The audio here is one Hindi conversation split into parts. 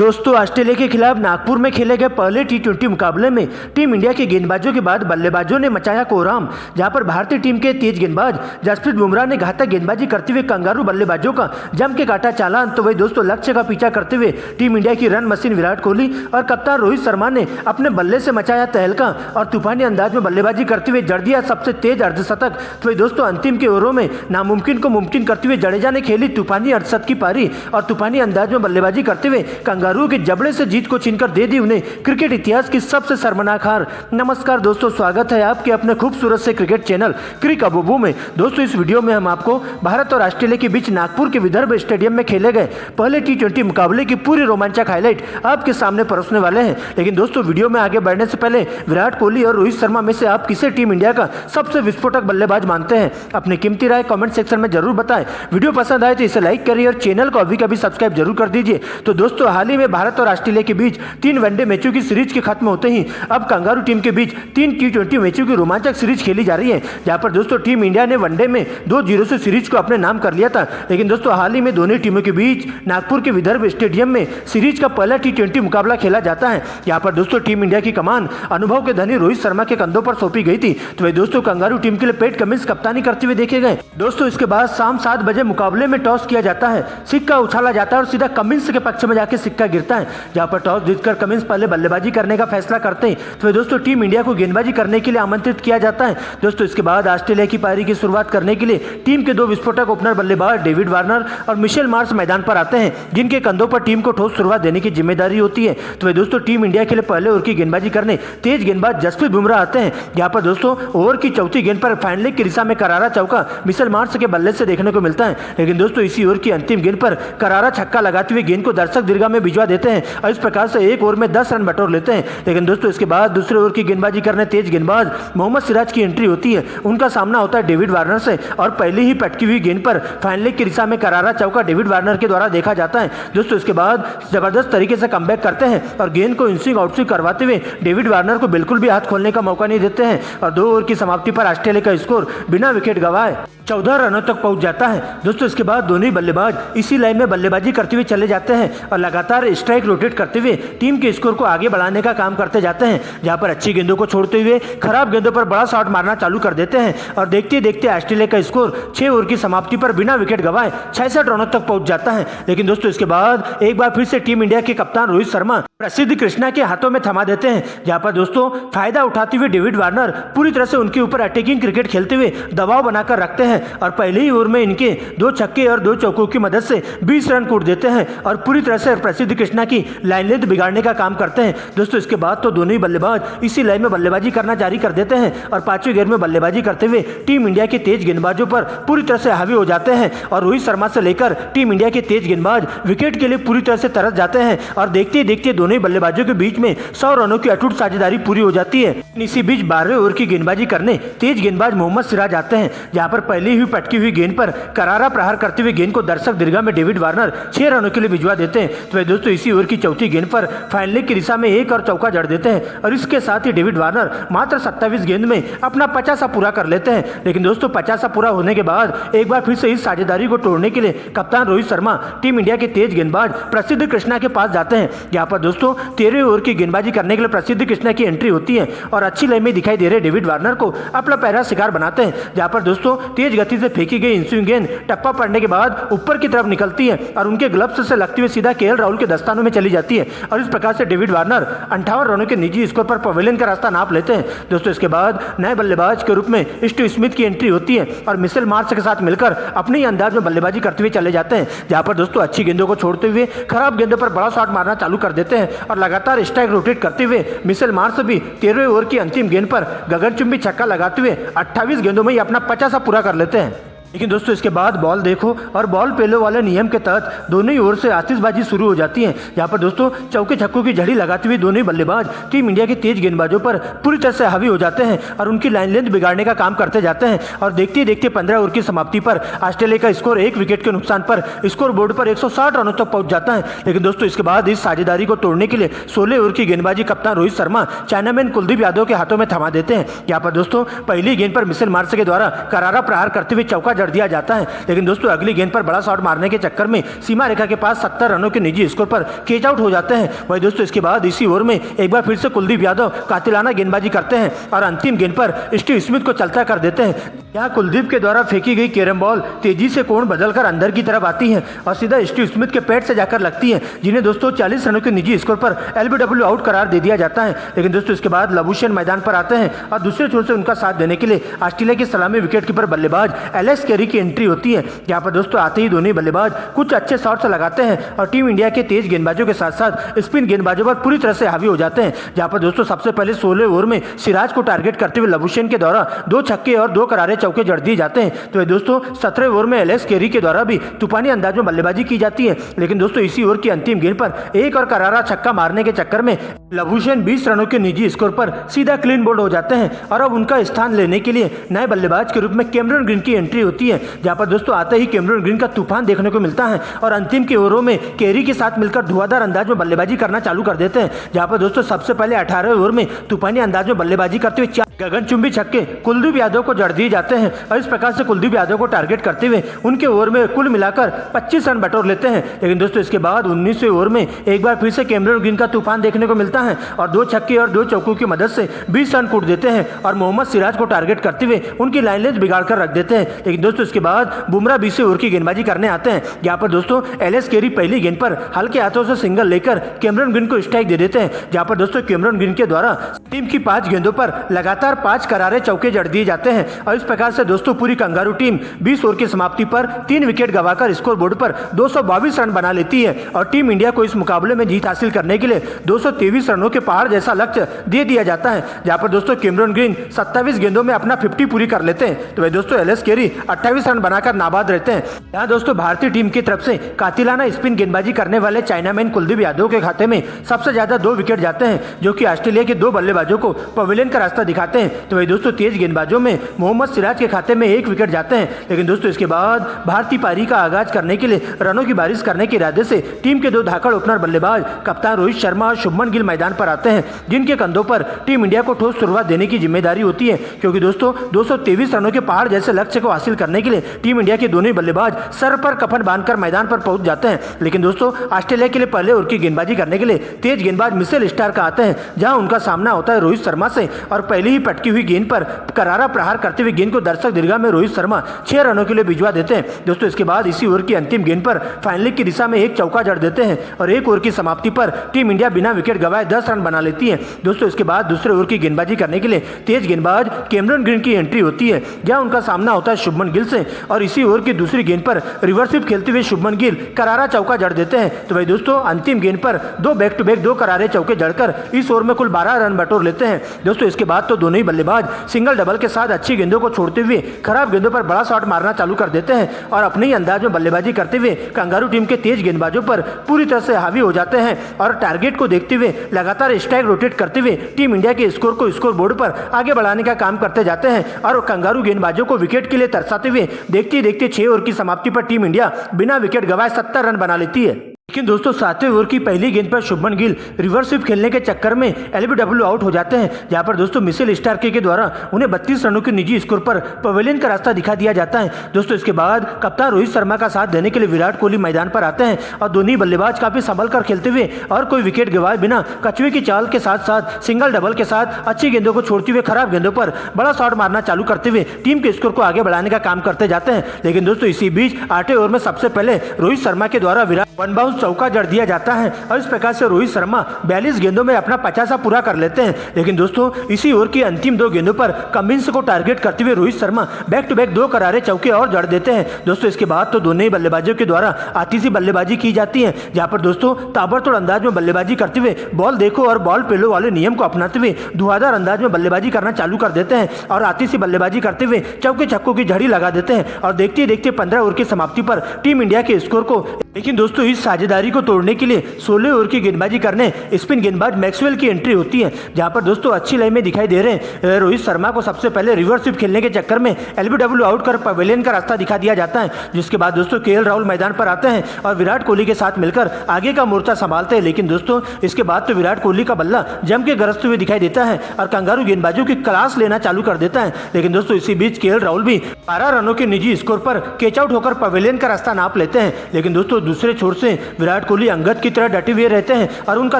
दोस्तों ऑस्ट्रेलिया के खिलाफ नागपुर में खेले गए पहले टी20 मुकाबले में टीम इंडिया के गेंदबाजों के बाद बल्लेबाजों ने मचाया कोहराम, जहां पर भारतीय टीम के तेज गेंदबाज जसप्रीत बुमराह ने घातक गेंदबाजी करते हुए कंगारू बल्लेबाजों का जम के काटा चालान। तो वही दोस्तों लक्ष्य का पीछा करते हुए टीम इंडिया की रन मशीन विराट कोहली और कप्तान रोहित शर्मा ने अपने बल्ले से मचाया तहलका और तूफानी अंदाज में बल्लेबाजी करते हुए जड़ दिया सबसे तेज अर्धशतक। तो वही दोस्तों अंतिम के ओवरों में नामुमकिन को मुमकिन करते हुए जडेजा ने खेली तूफानी अर्धशतक की पारी और तूफानी अंदाज में बल्लेबाजी करते हुए कंगारू के जबड़े से जीत को छीनकर दे दी उन्हें क्रिकेट इतिहास की सबसे शर्मनाक हार। नमस्कार दोस्तों, स्वागत है आपके अपने खूबसूरत से क्रिकेट चैनल क्रिक अबूबू में। दोस्तों इस वीडियो में हम आपको भारत और ऑस्ट्रेलिया के बीच नागपुर के विदर्भ स्टेडियम में खेले गए पहले टी20 मुकाबले की पूरी रोमांचक हाईलाइट आपके सामने परोसने वाले हैं। लेकिन दोस्तों वीडियो में आगे बढ़ने से पहले विराट कोहली और रोहित शर्मा में से आप किसे टीम इंडिया का सबसे विस्फोटक बल्लेबाज मानते हैं? अपनी कीमती राय कमेंट सेक्शन में जरूर बताएं। वीडियो पसंद आए तो इसे लाइक करिए और चैनल को अभी कभी सब्सक्राइब जरूर कर दीजिए। तो दोस्तों हाल ही में भारत और ऑस्ट्रेलिया के बीच 3 वनडे मैचों की सीरीज के खत्म होते ही अब कंगारू टीम के बीच 3 टी20 मैचों की रोमांचक सीरीज खेली जा रही है, जहां पर दोस्तों टीम इंडिया ने वनडे में 2-0 से सीरीज को अपने नाम कर लिया था। लेकिन दोस्तों हाल ही में दोनों टीमों के बीच नागपुर के विदर्भ स्टेडियम में सीरीज का पहला टी20 मुकाबला खेला जाता है। यहाँ पर दोस्तों टीम इंडिया की कमान अनुभव के धनी रोहित शर्मा के कंधों पर सौंपी गई थी। तो वही दोस्तों कंगारू टीम के लिए पैट कमिंस कप्तानी करते हुए देखे गए। दोस्तों इसके बाद शाम 7 बजे मुकाबले में टॉस किया जाता है, सिक्का उछाला जाता है और सीधा कमिंस के पक्ष में जाकर सिक्का गिरता है, जहां पर टॉस जीतकर कमिंस पहले बल्लेबाजी करने का फैसला करते हैं। तो दोस्तों टीम इंडिया को गेंदबाजी करने के लिए आमंत्रित किया जाता है। दोस्तों इसके बाद ऑस्ट्रेलिया की पारी की शुरुआत करने के लिए टीम के 2 विस्फोटक ओपनर बल्लेबाज डेविड वार्नर और मिशेल मार्श मैदान पर आते हैं, जिनके कंधों पर टीम को ठोस शुरुआत देने की जिम्मेदारी होती है। तो दोस्तों टीम इंडिया के लिए पहले ओवर की गेंदबाजी करने तेज गेंदबाज जसप्रीत बुमराह आते हैं। यहाँ पर दोस्तों ओवर की चौथी गेंद पर फाइन लेग की दिशा में करारा चौका मिशेल मार्श के बल्ले से देखने को मिलता है। लेकिन दोस्तों इसी ओवर की अंतिम गेंद पर करारा छक्का लगाते हुए गेंद को दर्शक दीर्घा में भिजवा देते हैं और इस प्रकार से एक ओवर में 10 रन बटोर लेते हैं। लेकिन दोस्तों इसके बाद दूसरे ओवर की गेंदबाजी करने तेज गेंदबाज मोहम्मद सिराज की एंट्री होती है। उनका सामना होता है डेविड वार्नर से और पहले ही पटकी हुई गेंद पर फाइन लेग की दिशा में करारा चौका डेविड वार्नर के द्वारा देखा जाता है। दोस्तों इसके बाद जबरदस्त तरीके से कमबैक करते हैं और गेंद को इनस्विंग आउटस्विंग करवाते हुए डेविड वार्नर को बिल्कुल भी हाथ खोलने का मौका नहीं देते हैं और 2 ओवर की समाप्ति पर ऑस्ट्रेलिया का स्कोर बिना विकेट गंवाए 14 रनों तक पहुंच जाता है। दोस्तों इसके बाद दोनों ही बल्लेबाज इसी लाइन में बल्लेबाजी करते हुए चले जाते हैं और लगातार स्ट्राइक रोटेट करते हुए टीम के स्कोर को आगे बढ़ाने का काम करते जाते हैं, जहां पर अच्छी गेंदों को छोड़ते हुए खराब गेंदों पर बड़ा शॉट मारना चालू कर देते हैं और देखते देखते ऑस्ट्रेलिया का स्कोर 6 ओवर की समाप्ति पर बिना विकेट गंवाए 66 रनों तक पहुंच जाता है। लेकिन दोस्तों इसके बाद एक बार फिर से टीम इंडिया के कप्तान रोहित शर्मा प्रसिद्ध कृष्णा के हाथों में थमा देते हैं, जहां पर दोस्तों फायदा उठाते हुए डेविड वार्नर पूरी तरह से उनके ऊपर अटैकिंग क्रिकेट खेलते हुए दबाव बनाकर रखते हैं और पहले ही ओवर में इनके 2 छक्के और 2 चौकों की मदद से 20 रन कूट देते हैं और पूरी तरह से प्रसिद्ध कृष्णा की लाइन लेंथ बिगाड़ने का काम करते हैं। दोस्तों इसके बाद तो दोनों ही बल्लेबाज इसी लाइन में बल्लेबाजी करना जारी कर देते हैं और 5वें गेंद में बल्लेबाजी करते हुए टीम इंडिया के तेज गेंदबाजों पर पूरी तरह से हावी हो जाते हैं और रोहित शर्मा से लेकर टीम इंडिया के तेज गेंदबाज विकेट के लिए पूरी तरह से तरस जाते हैं और देखते ही देखते दोनों ही बल्लेबाजों के बीच में 100 रनों की अटूट साझेदारी पूरी हो जाती है। इसी बीच 12वें ओवर की गेंदबाजी करने तेज गेंदबाज मोहम्मद सिराज आते हैं, जहां पर पहली हुई पटकी हुई गेंद पर करारा प्रहार करते हुए गेंद को दर्शक दीर्घा में डेविड वार्नर 6 रनों के लिए भिजवा देते हैं। तो दोस्तों इसी ओवर की चौथी गेंद पर फाइन लेग की दिशा में एक और चौका जड़ देते हैं और इसके साथ ही डेविड वार्नर मात्र 27 गेंद में अपना 50 पूरा कर लेते हैं। लेकिन दोस्तों 50 पूरा होने के बाद एक बार फिर से इस साझेदारी को तोड़ने के लिए कप्तान रोहित शर्मा टीम इंडिया के तेज गेंदबाज प्रसिद्ध कृष्णा के पास जाते हैं। यहाँ पर दोस्तों 13वें ओवर की गेंदबाजी करने के लिए प्रसिद्ध कृष्णा की एंट्री होती है और अच्छी लाइन में दिखाई दे रहे डेविड वार्नर को अपना पहला शिकार बनाते हैं, जहाँ पर दोस्तों तेज गति से फेंकी गई इनस्विंग गेंद टप्पा पड़ने के बाद ऊपर की तरफ निकलती है और उनके ग्लव्स से लगती हुई सीधा केएल राहुल के दस्तानों में चली जाती है और इस प्रकार से डेविड वार्नर 58 रनों के निजी स्कोर पर पवेलियन का रास्ता नाप लेते हैं। दोस्तों इसके बाद नए बल्लेबाज के रूप में स्टीव स्मिथ की एंट्री होती है और मिशेल मार्श के साथ मिलकर अपने ही अंदाज में बल्लेबाजी करते हुए चले जाते हैं, जहां पर दोस्तों अच्छी गेंदों को छोड़ते हुए खराब गेंदों पर बड़ा शॉट मारना चालू कर देते हैं और लगातार स्ट्राइक रोटेट करते हुए मिशेल मार्श भी 13वें ओवर की अंतिम गेंद पर गगनचुंबी छक्का लगाते हुए 28 गेंदों में ही अपना 50 पूरा कर लेते हैं। लेकिन दोस्तों इसके बाद बॉल देखो और बॉल पेलो वाले नियम के तहत दोनों ही ओर से आतिशबाजी शुरू हो जाती है, जहां पर दोस्तों चौके छक्कों की झड़ी लगाते हुए दोनों ही बल्लेबाज टीम इंडिया के तेज गेंदबाजों पर पूरी तरह से हावी हो जाते हैं और उनकी लाइन लेंथ बिगाड़ने का काम करते जाते हैं और देखते ही देखते 15 ओवर की समाप्ति पर ऑस्ट्रेलिया का स्कोर 1 विकेट के नुकसान पर स्कोर बोर्ड पर 160 रनों तक पहुंच जाता है। लेकिन दोस्तों इसके बाद इस साझेदारी को तोड़ने के लिए 16 ओवर की गेंदबाजी कप्तान रोहित शर्मा चाइनामैन कुलदीप यादव के हाथों में थमा देते हैं। यहाँ पर दोस्तों पहली गेंद पर मिशेल मार्श के द्वारा करारा प्रहार करते हुए चौका जड़ दिया जाता है। लेकिन दोस्तों अगली गेंद पर बड़ा शॉट मारने के चक्कर में सीमा रेखा के पास 70 रनों के निजी स्कोर पर कैच आउट हो जाते हैं। वही दोस्तों इसके बाद इसी ओवर में एक बार फिर से कुलदीप यादव कातिलाना गेंदबाजी करते हैं और अंतिम गेंद पर स्टीव स्मिथ को चलता कर देते हैं। यहाँ कुलदीप के द्वारा फेंकी गई कैरम बॉल तेजी से कोण बदलकर अंदर की तरफ आती है और सीधा स्टीव स्मिथ के पैड से जाकर लगती है, जिन्हें दोस्तों 40 रनों के निजी स्कोर पर एलबीडब्ल्यू आउट करार दे दिया जाता है। लेकिन दोस्तों इसके बाद लबुशेन मैदान पर आते हैं और दूसरे छोर से उनका साथ देने के लिए ऑस्ट्रेलिया के सलामी विकेटकीपर बल्लेबाज एलेक्स कैरी की एंट्री होती है। यहाँ पर दोस्तों आते ही दोनों बल्लेबाज कुछ अच्छे शॉट्स लगाते हैं और टीम इंडिया के तेज गेंदबाजों के साथ साथ स्पिन गेंदबाजों पर पूरी तरह से हावी हो जाते हैं। जहाँ पर दोस्तों सबसे पहले 16 ओवर में सिराज को टारगेट करते हुए लबुशेन के द्वारा 2 छक्के और 2 करारे चौके जड़ दिए जाते हैं। तो दोस्तों 17 ओवर में एलेक्स कैरी के द्वारा भी तूफानी अंदाज में बल्लेबाजी की जाती है। लेकिन दोस्तों इसी ओवर की अंतिम गेंद पर एक और करारा छक्का मारने के चक्कर में लबुशेन 20 रनों के निजी स्कोर पर सीधा क्लीन बोल्ड हो जाते हैं और अब उनका स्थान लेने के लिए नए बल्लेबाज के रूप में कैमरन ग्रीन की एंट्री होती है। जहां पर दोस्तों आते ही कैमरन ग्रीन का तूफान देखने को मिलता है और अंतिम के ओवरों में कैरी के साथ मिलकर धुआंधार अंदाज में बल्लेबाजी करना चालू कर देते हैं। जहां पर दोस्तों सबसे पहले 18वें ओवर में तूफानी अंदाज में बल्लेबाजी करते हुए 4 गगनचुंबी छक्के कुलदीप यादव को जड़ दिए जाते हैं और इस प्रकार से कुलदीप यादव को टारगेट करते हुए उनके ओवर में कुल मिलाकर 25 रन बटोर लेते हैं। लेकिन दोस्तों इसके बाद 19वें ओवर में एक बार फिर से कैमरन ग्रीन का तूफान देखने को मिलता है और 2 छक्के और 2 चौकों की मदद से 20 रन कूट देते हैं और मोहम्मद सिराज को टारगेट करते हुए उनकी लाइन लेंथ बिगाड़ कर रख देते हैं। लेकिन दोस्तों इसके बाद बुमराह 20वें ओवर की गेंदबाजी करने आते हैं। यहाँ पर दोस्तों एलेक्स कैरी पहली गेंद पर हल्के हाथों से सिंगल लेकर कैमरन ग्रीन को स्ट्राइक दे देते हैं। जहाँ पर दोस्तों कैमरन ग्रीन के द्वारा टीम की 5 गेंदों पर लगातार 5 करारे चौके जड़ दिए जाते हैं और इस प्रकार से दोस्तों पूरी कंगारू टीम 20 ओवर की समाप्ति पर 3 विकेट गंवाकर स्कोर बोर्ड पर 222 रन बना लेती है और टीम इंडिया को इस मुकाबले में जीत हासिल करने के लिए 223 रनों के पहाड़ जैसा लक्ष्य दे दिया जाता है। जहां पर दोस्तों कैमरन ग्रीन 27 गेंदों में अपना 50 पूरी कर लेते हैं, तो वह दोस्तों एलेक्स कैरी 28 रन बनाकर नाबाद रहते हैं। यहाँ दोस्तों भारतीय टीम की तरफ से कातिलाना स्पिन गेंदबाजी करने वाले चाइनामैन कुलदीप यादव के खाते में सबसे ज्यादा 2 विकेट जाते हैं, जो कि ऑस्ट्रेलिया के 2 बल्लेबाजों को पवेलियन का रास्ता दिखाते हैं। तो वही दोस्तों तेज गेंदबाजों में मोहम्मद सिराज के खाते में 1 विकेट जाते हैं। लेकिन दोस्तों इसके बाद भारतीय पारी का आगाज करने के लिए रनों की बारिश करने के इरादे से टीम के 2 धाकड़ ओपनर बल्लेबाज कप्तान रोहित शर्मा और शुभमन गिल मैदान पर आते हैं, जिनके कंधों पर टीम इंडिया को ठोस शुरुआत देने की जिम्मेदारी होती है। क्योंकि दोस्तों 223 रनों के पहाड़ जैसे लक्ष्य को हासिल करने के लिए टीम इंडिया के दोनों बल्लेबाज सर पर कफन बांधकर मैदान पर पहुंच जाते हैं। लेकिन दोस्तों ऑस्ट्रेलिया के लिए पहले ओवर की गेंदबाजी करने के लिए तेज गेंदबाज मिचेल स्टार्क आते हैं, जहां उनका सामना होता है रोहित शर्मा से और पहले ही पटकी हुई गेंद पर करारा प्रहार करते हुए गेंद को दर्शक दीर्घा में रोहित शर्मा 6 रनों के लिए भिजवा देते हैं। दोस्तों इसके बाद इसी ओवर की अंतिम गेंद पर फाइनलिंग की दिशा में 1 चौका जड़ देते हैं और 1 ओवर की समाप्ति पर टीम इंडिया बिना विकेट गंवाए 10 रन बना लेती है। दोस्तों इसके बाद दूसरे ओवर की गेंदबाजी करने के लिए तेज गेंदबाज कैमरन ग्रीन की एंट्री होती है, जहां उनका सामना होता है शुभमन गिल से और इसी ओवर की दूसरी गेंद पर रिवर्स स्वीप खेलते हुए शुभमन गिल करारा चौका जड़ देते हैं। तो भाई दोस्तों अंतिम गेंद पर 2 बैक टू बैक 2 करारे चौके जड़कर इस ओवर में कुल 12 रन बटोर लेते हैं। दोस्तों इसके बाद तो दोनों ही बल्लेबाज सिंगल डबल के साथ अच्छी गेंदों को छोड़ते हुए खराब गेंदों पर बड़ा शॉट मारना चालू कर देते हैं और अपने ही अंदाज में बल्लेबाजी करते हुए कंगारू टीम के तेज गेंदबाजों पर पूरी तरह से हावी हो जाते हैं और टारगेट को देखते हुए लगातार स्ट्राइक रोटेट करते हुए टीम इंडिया के स्कोर को स्कोर बोर्ड पर आगे बढ़ाने का काम करते जाते हैं और कंगारू गेंदबाजों को विकेट के लिए तरसाते हुए देखते देखते 6 ओवर की समाप्ति पर टीम इंडिया बिना विकेट गंवाए 70 रन बना लेती है। लेकिन दोस्तों 7वें ओवर की पहली गेंद पर शुभमन गिल रिवर्स स्वीप खेलने के चक्कर में एलबीडब्ल्यू आउट हो जाते हैं, जहां पर दोस्तों मिचेल स्टार्क के द्वारा उन्हें 32 रनों के निजी स्कोर पर पवेलियन का रास्ता दिखा दिया जाता है। दोस्तों इसके बाद कप्तान रोहित शर्मा का साथ देने के लिए विराट कोहली मैदान पर आते हैं और दोनों बल्लेबाज काफी संभल कर खेलते हुए और कोई विकेट गंवाए बिना कछुए की चाल के साथ साथ सिंगल डबल के साथ अच्छी गेंदों को छोड़ते हुए खराब गेंदों पर बड़ा शॉट मारना चालू करते हुए टीम के स्कोर को आगे बढ़ाने का काम करते जाते हैं। लेकिन दोस्तों इसी बीच 8वें ओवर में सबसे पहले रोहित शर्मा के द्वारा विराट 1 बाउंस चौका जड़ दिया जाता है और इस प्रकार से रोहित शर्मा 42 गेंदों में अपना 50 पूरा कर लेते हैं। लेकिन दोस्तों इसी ओवर की अंतिम 2 गेंदों पर कमिंस को टारगेट करते हुए Rohit Sharma back to back 2 करारे चौके और जड़ देते हैं। दोस्तों इसके बाद तो दोनों ही बल्लेबाजों के द्वारा आतिशी बल्लेबाजी की जाती है, जहां पर दोस्तों ताबड़तोड़ अंदाज में बल्लेबाजी करते हुए बॉल देखो और बॉल पेलो वाले नियम को अपनाते हुए धुआंधार अंदाज में बल्लेबाजी करना चालू कर देते हैं और आतिशी बल्लेबाजी करते हुए चौके छक्कों की झड़ी लगा देते हैं और देखते देखते 15 ओवर की समाप्ति पर टीम इंडिया के स्कोर को लेकिन दोस्तों इस साझेदारी को तोड़ने के लिए 16 ओवर की गेंदबाजी करने स्पिन गेंदबाज मैक्सवेल की एंट्री होती है, जहां पर दोस्तों अच्छी लाइन में दिखाई दे रहे हैं रोहित शर्मा को सबसे पहले रिवर्स स्वीप खेलने के चक्कर में एलबीडब्ल्यू आउट कर पवेलियन का रास्ता दिखा दिया जाता है। जिसके बाद दोस्तों केएल राहुल मैदान पर आते हैं और विराट कोहली के साथ मिलकर आगे का मोर्चा संभालते हैं। लेकिन दोस्तों इसके बाद तो विराट कोहली का बल्ला जम के गरजते हुए दिखाई देता है और कंगारू गेंदबाजों की क्लास लेना चालू कर देता है। लेकिन दोस्तों इसी बीच केएल राहुल भी 12 रनों के निजी स्कोर पर कैच आउट होकर पवेलियन का रास्ता नाप लेते हैं। लेकिन दोस्तों दूसरे छोर से विराट कोहली अंगद की तरह डटे हुए रहते हैं और उनका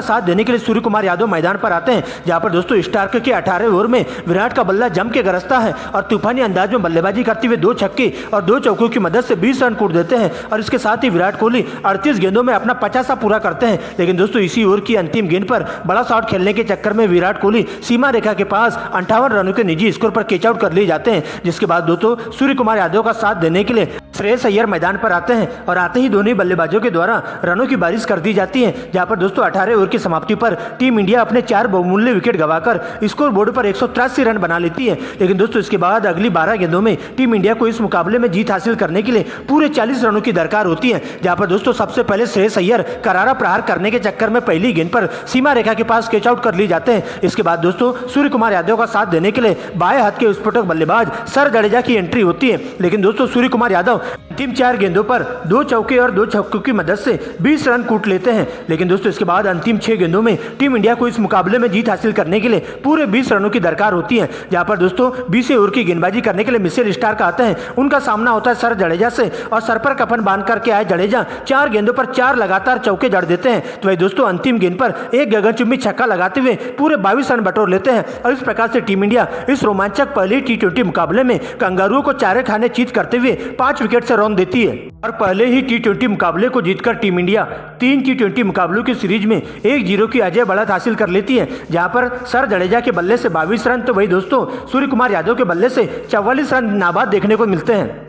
साथ देने के लिए सूर्य कुमार यादव मैदान पर आते हैं, जहां पर दोस्तों स्टार्क के 18 ओवर में विराट का बल्ला जम के गरजता है और तूफानी अंदाज में बल्लेबाजी करते हुए 2 छक्के और 2 चौकों की मदद से 20 रन कूट देते हैं और इसके साथ ही विराट कोहली 38 गेंदों में अपना 50 पूरा करते हैं। लेकिन दोस्तों इसी ओवर की अंतिम गेंद पर बड़ा शॉट खेलने के चक्कर में विराट कोहली सीमा रेखा के पास 58 रनों के निजी स्कोर पर कैच आउट कर लिए जाते हैं। जिसके बाद दोस्तों सूर्य कुमार यादव का साथ देने के लिए श्रेयस अय्यर मैदान पर आते हैं और आते ही दोनों बल्लेबाजों के द्वारा रनों की बारिश कर दी जाती है, जहां पर दोस्तों 18 ओवर की समाप्ति पर टीम इंडिया अपने 4 बहुमूल्य विकेट गंवाकर स्कोर बोर्ड पर 183 रन बना लेती है। लेकिन दोस्तों इसके बाद अगली 12 गेंदों में टीम इंडिया को इस मुकाबले में जीत हासिल करने के लिए पूरे 40 रनों की दरकार होती है, जहां पर दोस्तों सबसे पहले श्रेयस अय्यर करारा प्रहार करने के चक्कर में पहली गेंद पर सीमा रेखा के पास कैच आउट कर लिए जाते हैं। इसके बाद दोस्तों सूर्य कुमार यादव का साथ देने के लिए बाएं हाथ के विस्फोटक बल्लेबाज सर जडेजा की एंट्री होती है। लेकिन दोस्तों सूर्य कुमार यादव अंतिम 4 गेंदों पर 2 चौके और 2 छक्कों की मदद से 20 रन कूट लेते हैं। लेकिन दोस्तों इसके बाद अंतिम 6 गेंदों में टीम इंडिया को इस मुकाबले में जीत हासिल करने के लिए पूरे 20 रनों की दरकार होती है, जहां पर दोस्तों 20 ओवर की गेंदबाजी करने के लिए मिचेल स्टार्क आते हैं। उनका सामना होता है सर जडेजा से और सर पर कफन बांध करके आए जडेजा 4 गेंदों पर 4 लगातार चौके जड़ देते हैं। तो वही दोस्तों अंतिम गेंद पर एक गगनचुंबी छक्का लगाते हुए पूरे 22 रन बटोर लेते हैं और इस प्रकार से टीम इंडिया इस रोमांचक पहले T20 मुकाबले में कंगारुओं को चारे खाने चीत करते हुए 5 विकेट से रौंद देती है। और पहले ही T20 मुकाबले को जीतकर टीम इंडिया 3 T20 मुकाबलों की सीरीज में 1-0 की अजय बढ़त हासिल कर लेती है, जहां पर सर जडेजा के बल्ले से 22 रन तो वही दोस्तों सूर्य कुमार यादव के बल्ले से 44 रन नाबाद देखने को मिलते हैं।